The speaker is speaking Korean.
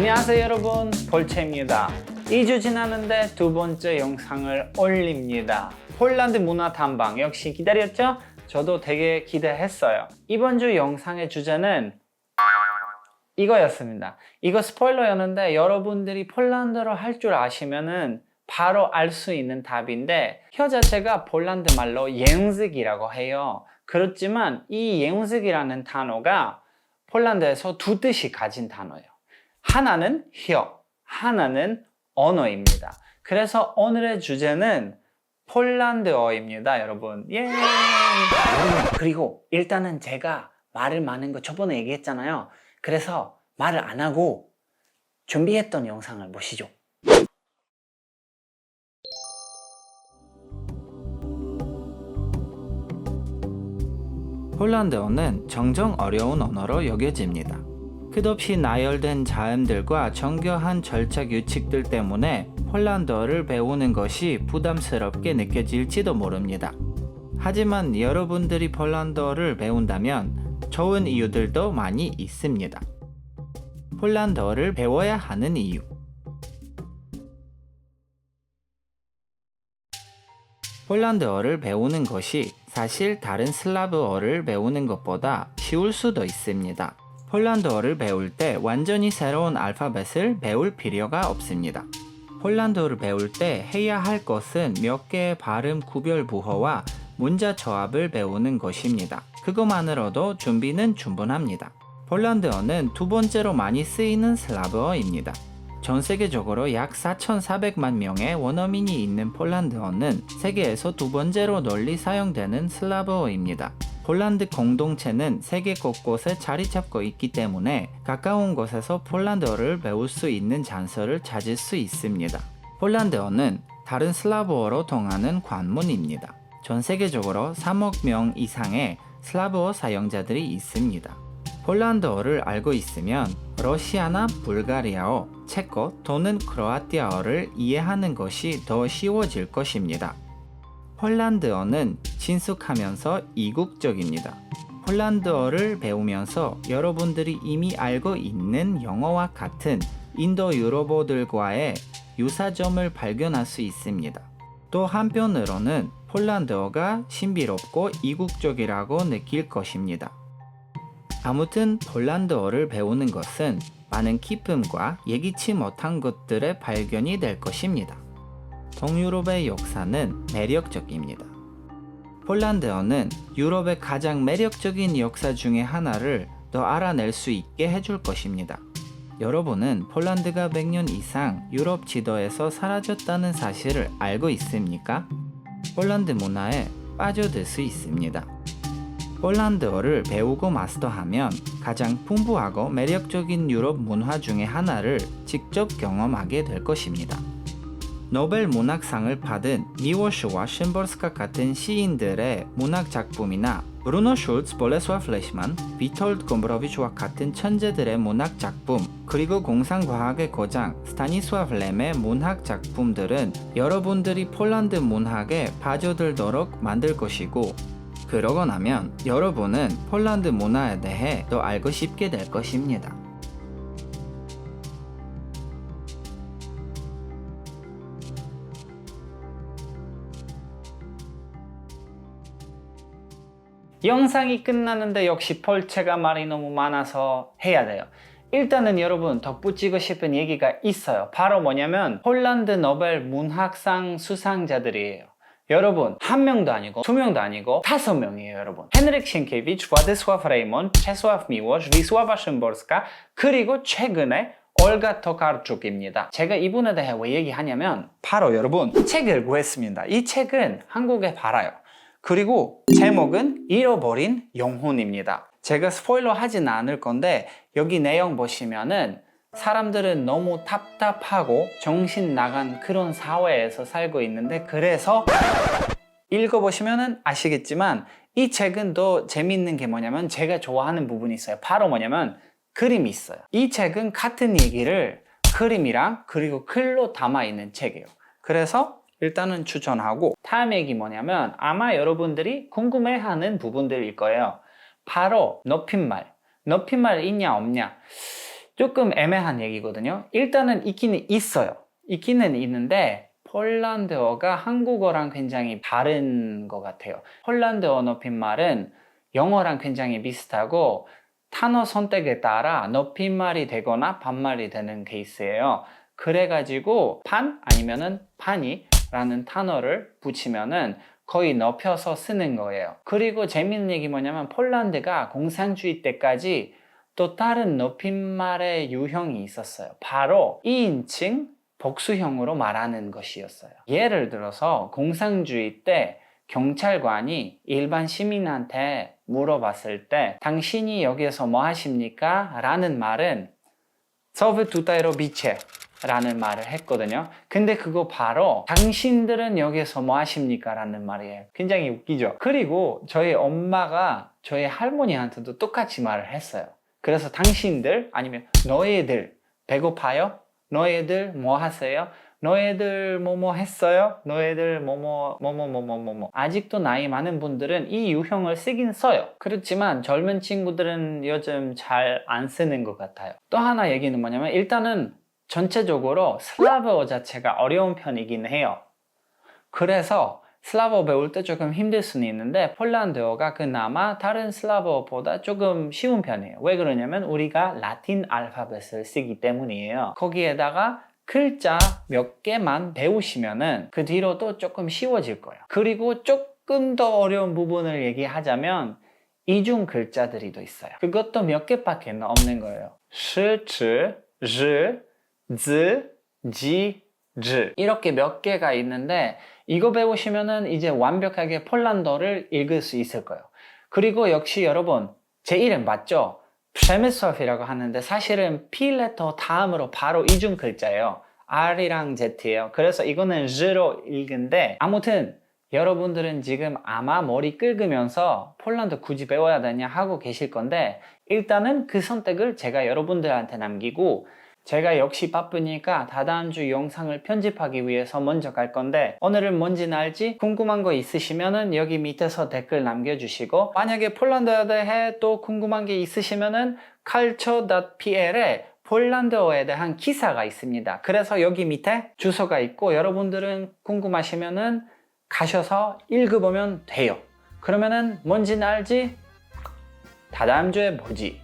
안녕하세요 여러분, 폴체입니다. 2주 지났는데 두 번째 영상을 올립니다. 폴란드 문화 탐방 역시 기다렸죠? 저도 되게 기대했어요. 이번 주 영상의 주제는 이거였습니다. 이거 스포일러였는데 여러분들이 폴란드어 할 줄 아시면은 바로 알 수 있는 답인데 혀 자체가 폴란드 말로 język이라고 해요. 그렇지만 이 język이라는 단어가 폴란드에서 두 뜻이 가진 단어예요. 하나는 혀, 하나는 언어입니다. 그래서 오늘의 주제는 폴란드어입니다, 여러분. 예! 그리고 일단은 제가 말을 많은 거 저번에 얘기했잖아요. 그래서 말을 안 하고 준비했던 영상을 보시죠. 폴란드어는 정정 어려운 언어로 여겨집니다. 끝없이 나열된 자음들과 정교한 절차 규칙들 때문에 폴란드어를 배우는 것이 부담스럽게 느껴질지도 모릅니다. 하지만 여러분들이 폴란드어를 배운다면 좋은 이유들도 많이 있습니다. 폴란드어를 배워야 하는 이유. 폴란드어를 배우는 것이 사실 다른 슬라브어를 배우는 것보다 쉬울 수도 있습니다. 폴란드어를 배울 때 완전히 새로운 알파벳을 배울 필요가 없습니다. 폴란드어를 배울 때 해야 할 것은 몇 개의 발음 구별 부호와 문자 조합을 배우는 것입니다. 그것만으로도 준비는 충분합니다. 폴란드어는 두 번째로 많이 쓰이는 슬라브어입니다. 전 세계적으로 약 4,400만 명의 원어민이 있는 폴란드어는 세계에서 두 번째로 널리 사용되는 슬라브어입니다. 폴란드 공동체는 세계 곳곳에 자리 잡고 있기 때문에 가까운 곳에서 폴란드어를 배울 수 있는 장소를 찾을 수 있습니다. 폴란드어는 다른 슬라브어로 통하는 관문입니다. 전 세계적으로 3억 명 이상의 슬라브어 사용자들이 있습니다. 폴란드어를 알고 있으면 러시아나 불가리아어, 체코 또는 크로아티아어를 이해하는 것이 더 쉬워질 것입니다. 폴란드어는 친숙하면서 이국적입니다. 폴란드어를 배우면서 여러분들이 이미 알고 있는 영어와 같은 인도 유럽어들과의 유사점을 발견할 수 있습니다. 또 한편으로는 폴란드어가 신비롭고 이국적이라고 느낄 것입니다. 아무튼 폴란드어를 배우는 것은 많은 기쁨과 예기치 못한 것들의 발견이 될 것입니다. 동유럽의 역사는 매력적입니다. 폴란드어는 유럽의 가장 매력적인 역사 중에 하나를 더 알아낼 수 있게 해줄 것입니다. 여러분은 폴란드가 100년 이상 유럽 지도에서 사라졌다는 사실을 알고 있습니까? 폴란드 문화에 빠져들 수 있습니다. 폴란드어를 배우고 마스터하면 가장 풍부하고 매력적인 유럽 문화 중에 하나를 직접 경험하게 될 것입니다. 노벨 문학상을 받은 미워시와 셴버스카 같은 시인들의 문학 작품이나 브루노 슐츠, 볼레스와프 레시만, 비톨드 곰브로비치와 같은 천재들의 문학 작품, 그리고 공상과학의 고장 스타니스와프 렘의 문학 작품들은 여러분들이 폴란드 문학에 빠져들도록 만들 것이고, 그러고 나면 여러분은 폴란드 문화에 대해 더 알고 싶게 될 것입니다. 영상이 끝나는데 역시 폴체가 말이 너무 많아서 해야 돼요. 일단은 여러분 덧붙이고 싶은 얘기가 있어요. 바로 뭐냐면 폴란드 노벨 문학상 수상자들이에요. 여러분 한 명도 아니고 두 명도 아니고 5명이에요. 여러분 헤드릭 셴케비치, vladyslaw 레이몬, 체슬라프 미워시, 위스ława 셴버스카, 그리고 최근에 올가 토카르축입니다. 제가 이분에 대해 왜 얘기하냐면 바로 여러분 책을 구했습니다. 이 책은 한국에 팔아요. 그리고 제목은 잃어버린 영혼입니다. 제가 스포일러 하진 않을 건데 여기 내용 보시면은 사람들은 너무 답답하고 정신 나간 그런 사회에서 살고 있는데, 그래서 읽어보시면은 아시겠지만 이 책은 더 재밌는 게 뭐냐면 제가 좋아하는 부분이 있어요. 바로 뭐냐면 그림이 있어요. 이 책은 같은 얘기를 그림이랑 그리고 글로 담아있는 책이에요. 그래서 일단은 추천하고, 다음 얘기 뭐냐면 아마 여러분들이 궁금해하는 부분들일 거예요. 바로 높임말. 높임말 있냐 없냐. 조금 애매한 얘기거든요. 일단은 있기는 있어요. 있기는 있는데 폴란드어가 한국어랑 굉장히 다른 것 같아요. 폴란드어 높임말은 영어랑 굉장히 비슷하고 단어 선택에 따라 높임말이 되거나 반말이 되는 케이스예요. 그래가지고 반 아니면은 반이라는 단어를 붙이면은 거의 높여서 쓰는 거예요. 그리고 재밌는 얘기 뭐냐면 폴란드가 공산주의 때까지 또 다른 높임말의 유형이 있었어요. 바로 2인칭 복수형으로 말하는 것이었어요. 예를 들어서 공산주의 때 경찰관이 일반 시민한테 물어봤을 때 당신이 여기에서 뭐 하십니까? 라는 말은 Co wy tutaj robicie? 라는 말을 했거든요. 근데 그거 바로 당신들은 여기서 뭐 하십니까? 라는 말이에요. 굉장히 웃기죠? 그리고 저희 엄마가 저희 할머니한테도 똑같이 말을 했어요. 그래서 당신들 아니면 너희들 배고파요? 너희들 뭐 하세요? 너희들 뭐뭐 했어요? 너희들 뭐뭐 아직도 나이 많은 분들은 이 유형을 쓰긴 써요. 그렇지만 젊은 친구들은 요즘 잘 안 쓰는 것 같아요. 또 하나 얘기는 뭐냐면 일단은 전체적으로 슬라브어 자체가 어려운 편이긴 해요. 그래서 슬라브어 배울 때 조금 힘들 수는 있는데 폴란드어가 그나마 다른 슬라브어보다 조금 쉬운 편이에요. 왜 그러냐면 우리가 라틴 알파벳을 쓰기 때문이에요. 거기에다가 글자 몇 개만 배우시면은 그 뒤로도 조금 쉬워질 거예요. 그리고 조금 더 어려운 부분을 얘기하자면 이중 글자들이 또 있어요. 그것도 몇 개밖에 없는 거예요. 시, 치, 즈, 즈, 지, 즈 이렇게 몇 개가 있는데 이거 배우시면은 이제 완벽하게 폴란드어를 읽을 수 있을 거예요. 그리고 역시 여러분 제 이름 맞죠? 프레미스업이라고 하는데 사실은 P 레터 다음으로 바로 이중 글자예요. R이랑 Z예요. 그래서 이거는 Z로 읽은데 아무튼 여러분들은 지금 아마 머리 긁으면서 폴란드 굳이 배워야 되냐 하고 계실 건데 일단은 그 선택을 제가 여러분들한테 남기고 제가 역시 바쁘니까 다다음 주 영상을 편집하기 위해서 먼저 갈 건데 오늘은 뭔지는 알지? 궁금한 거 있으시면은 여기 밑에서 댓글 남겨주시고 만약에 폴란드어에 대해 또 궁금한 게 있으시면은 culture.pl에 폴란드어에 대한 기사가 있습니다. 그래서 여기 밑에 주소가 있고 여러분들은 궁금하시면은 가셔서 읽어보면 돼요. 그러면은 뭔지는 알지? 다다음 주에 보지.